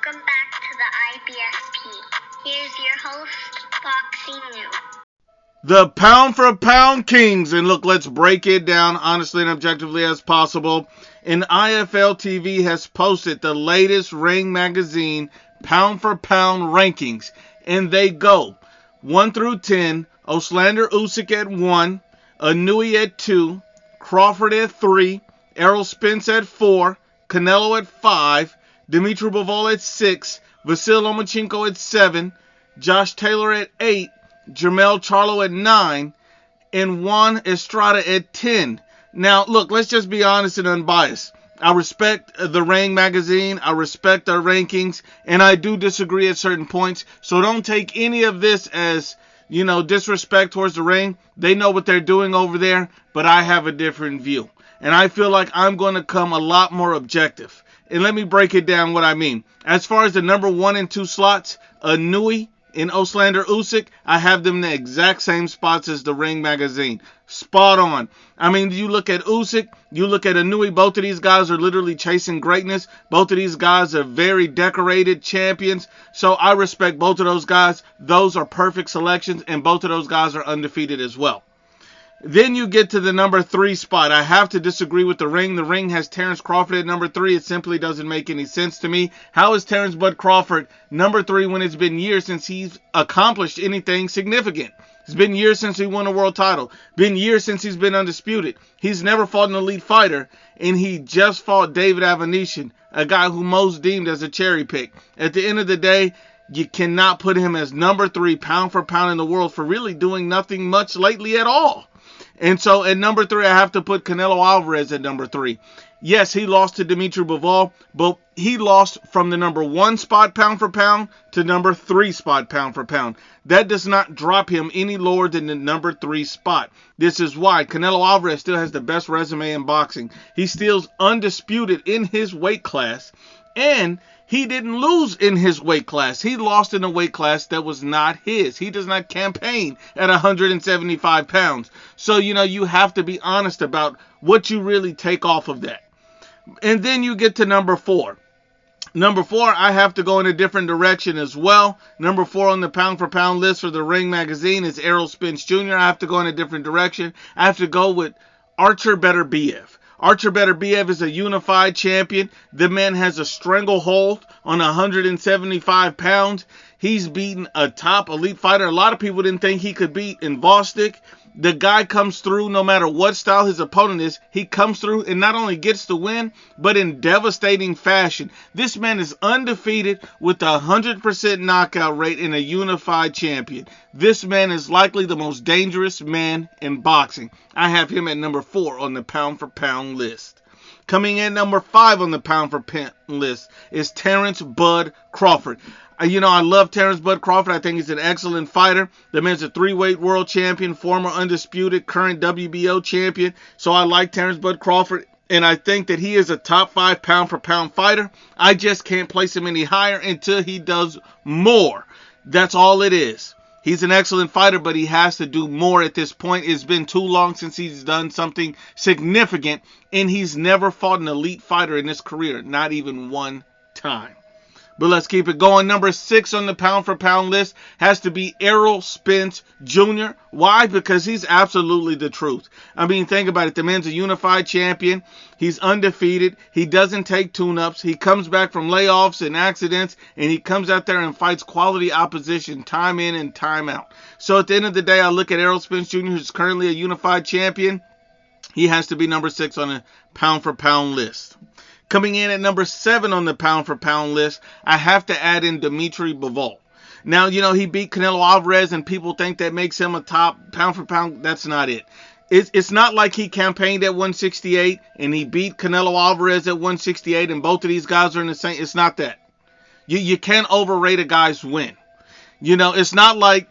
Welcome back to the IBFP. Here's your host, Boxing New. The pound for pound kings. And look, let's break it down honestly and objectively as possible. And IFL TV has posted the latest Ring Magazine pound for pound rankings. And they go 1 through 10. Usyk at 1. Haney at 2. Crawford at 3. Errol Spence at 4. Canelo at 5. Dimitri Bivol at 6. Vasyl Lomachenko at 7. Josh Taylor at 8. Jermell Charlo at 9. And Juan Estrada at 10. Now, look, let's just be honest and unbiased. I respect the Ring Magazine. I respect their rankings. And I do disagree at certain points. So don't take any of this as, disrespect towards the Ring. They know what they're doing over there. But I have a different view. And I feel like I'm going to come a lot more objective. And let me break it down what I mean. As far as the number 1 and 2 slots, Haney and Usyk, I have them in the exact same spots as the Ring Magazine. Spot on. I mean, you look at Usyk, you look at Haney, both of these guys are literally chasing greatness. Both of these guys are very decorated champions. So I respect both of those guys. Those are perfect selections, and both of those guys are undefeated as well. Then you get to the number 3 spot. I have to disagree with the Ring. The Ring has Terence Crawford at number 3. It simply doesn't make any sense to me. How is Terence Bud Crawford number 3 when it's been years since he's accomplished anything significant? It's been years since he won a world title. Been years since he's been undisputed. He's never fought an elite fighter, and he just fought David Avanesyan, a guy who most deemed as a cherry pick. At the end of the day, you cannot put him as number 3 pound for pound in the world for really doing nothing much lately at all. And so at number 3, I have to put Canelo Alvarez at number 3. Yes, he lost to Dimitri Bivol, but he lost from the number 1 spot pound for pound to number 3 spot pound for pound. That does not drop him any lower than the number 3 spot. This is why Canelo Alvarez still has the best resume in boxing. He's still undisputed in his weight class, and he didn't lose in his weight class. He lost in a weight class that was not his. He does not campaign at 175 pounds. So, you have to be honest about what you really take off of that. And then you get to number 4. Number 4, I have to go in a different direction as well. Number 4 on the pound for pound list for the Ring Magazine is Errol Spence Jr. I have to go in a different direction. I have to go with Artur Beterbiev. Artur Beterbiev is a unified champion. The man has a stranglehold on 175 pounds. He's beaten a top elite fighter. A lot of people didn't think he could beat in Usyk. The guy comes through no matter what style his opponent is. He comes through and not only gets the win, but in devastating fashion. This man is undefeated with a 100% knockout rate and a unified champion. This man is likely the most dangerous man in boxing. I have him at number 4 on the pound for pound list. Coming in number 5 on the pound for pound list is Terence Bud Crawford. I love Terence Bud Crawford. I think he's an excellent fighter. The man's a 3-weight world champion, former undisputed, current WBO champion. So I like Terence Bud Crawford, and I think that he is a top 5 pound for pound fighter. I just can't place him any higher until he does more. That's all it is. He's an excellent fighter, but he has to do more at this point. It's been too long since he's done something significant, and he's never fought an elite fighter in his career, not even one time. But let's keep it going. Number 6 on the pound for pound list has to be Errol Spence Jr. Why? Because he's absolutely the truth. I mean, think about it. The man's a unified champion. He's undefeated. He doesn't take tune-ups. He comes back from layoffs and accidents, and he comes out there and fights quality opposition time in and time out. So at the end of the day, I look at Errol Spence Jr., who's currently a unified champion. He has to be number 6 on the pound for pound list. Coming in at number 7 on the pound for pound list, I have to add in Dimitri Bivol. Now, he beat Canelo Alvarez, and people think that makes him a top pound for pound. That's not it. It's not like he campaigned at 168 and he beat Canelo Alvarez at 168 and both of these guys are in the same. It's not that. You can't overrate a guy's win. It's not like,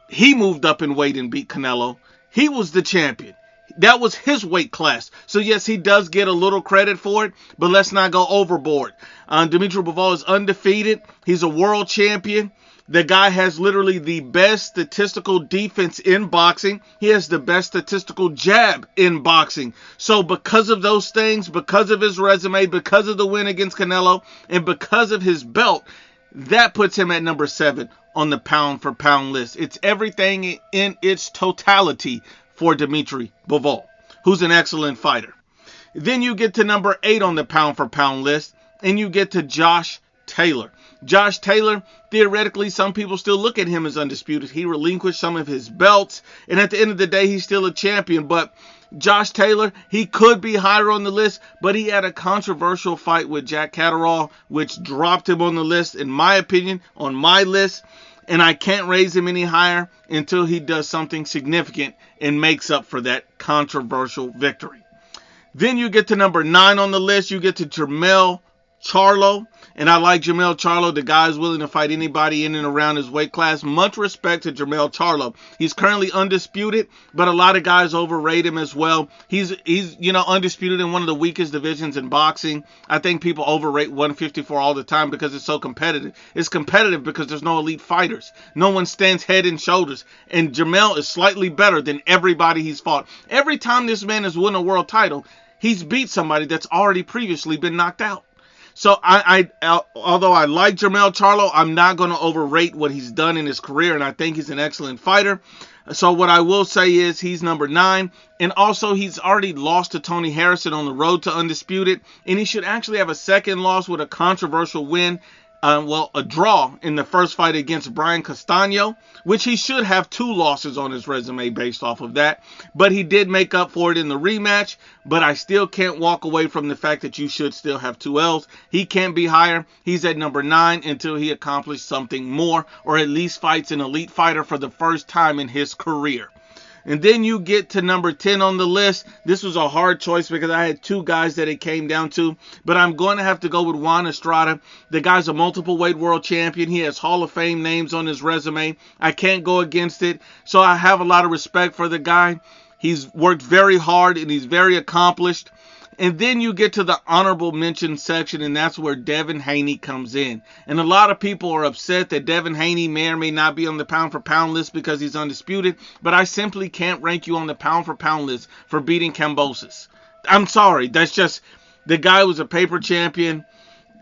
he moved up in weight and beat Canelo. He was the champion. That was his weight class. So yes, he does get a little credit for it, but let's not go overboard. Dimitri Bivol is undefeated. He's a world champion. The guy has literally the best statistical defense in boxing. He has the best statistical jab in boxing. So because of those things, because of his resume, because of the win against Canelo, and because of his belt, that puts him at number 7 on the pound for pound list. It's everything in its totality for Dimitri Bivol, who's an excellent fighter. Then you get to number 8 on the pound for pound list, and you get to Josh Taylor. Josh Taylor, theoretically, some people still look at him as undisputed. He relinquished some of his belts, and at the end of the day, he's still a champion. But Josh Taylor, he could be higher on the list, but he had a controversial fight with Jack Catterall, which dropped him on the list, in my opinion, on my list. And I can't raise him any higher until he does something significant and makes up for that controversial victory. Then you get to number 9 on the list. You get to Jermell Charlo. And I like Jermell Charlo. The guy is willing to fight anybody in and around his weight class. Much respect to Jermell Charlo. He's currently undisputed, but a lot of guys overrate him as well. He's undisputed in one of the weakest divisions in boxing. I think people overrate 154 all the time because it's so competitive. It's competitive because there's no elite fighters. No one stands head and shoulders. And Jermell is slightly better than everybody he's fought. Every time this man has won a world title, he's beat somebody that's already previously been knocked out. So although I like Jermell Charlo, I'm not going to overrate what he's done in his career, and I think he's an excellent fighter. So what I will say is he's number 9, and also he's already lost to Tony Harrison on the road to undisputed, and he should actually have a second loss with a controversial win. A draw in the first fight against Brian Castano, which he should have 2 losses on his resume based off of that. But he did make up for it in the rematch. But I still can't walk away from the fact that you should still have 2 L's. He can't be higher. He's at number 9 until he accomplishes something more, or at least fights an elite fighter for the first time in his career. And then you get to number 10 on the list. This was a hard choice because I had 2 guys that it came down to. But I'm going to have to go with Juan Estrada. The guy's a multiple weight world champion. He has Hall of Fame names on his resume. I can't go against it. So I have a lot of respect for the guy. He's worked very hard and he's very accomplished. And then you get to the honorable mention section, and that's where Devin Haney comes in. And a lot of people are upset that Devin Haney may or may not be on the pound for pound list because he's undisputed, but I simply can't rank you on the pound for pound list for beating Kambosos. I'm sorry, that's just, the guy was a paper champion.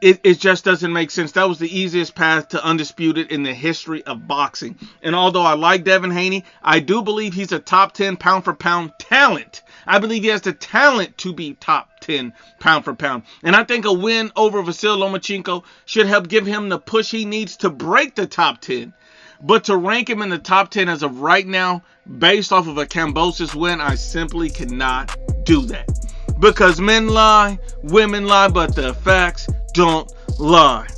It just doesn't make sense. That was the easiest path to undisputed in the history of boxing. And although I like Devin Haney, I do believe he's a top 10 pound for pound talent. I believe he has the talent to be top 10 pound for pound. And I think a win over Vasyl Lomachenko should help give him the push he needs to break the top 10. But to rank him in the top 10 as of right now, based off of a Kambosos win, I simply cannot do that. Because men lie, women lie, but the facts don't lie.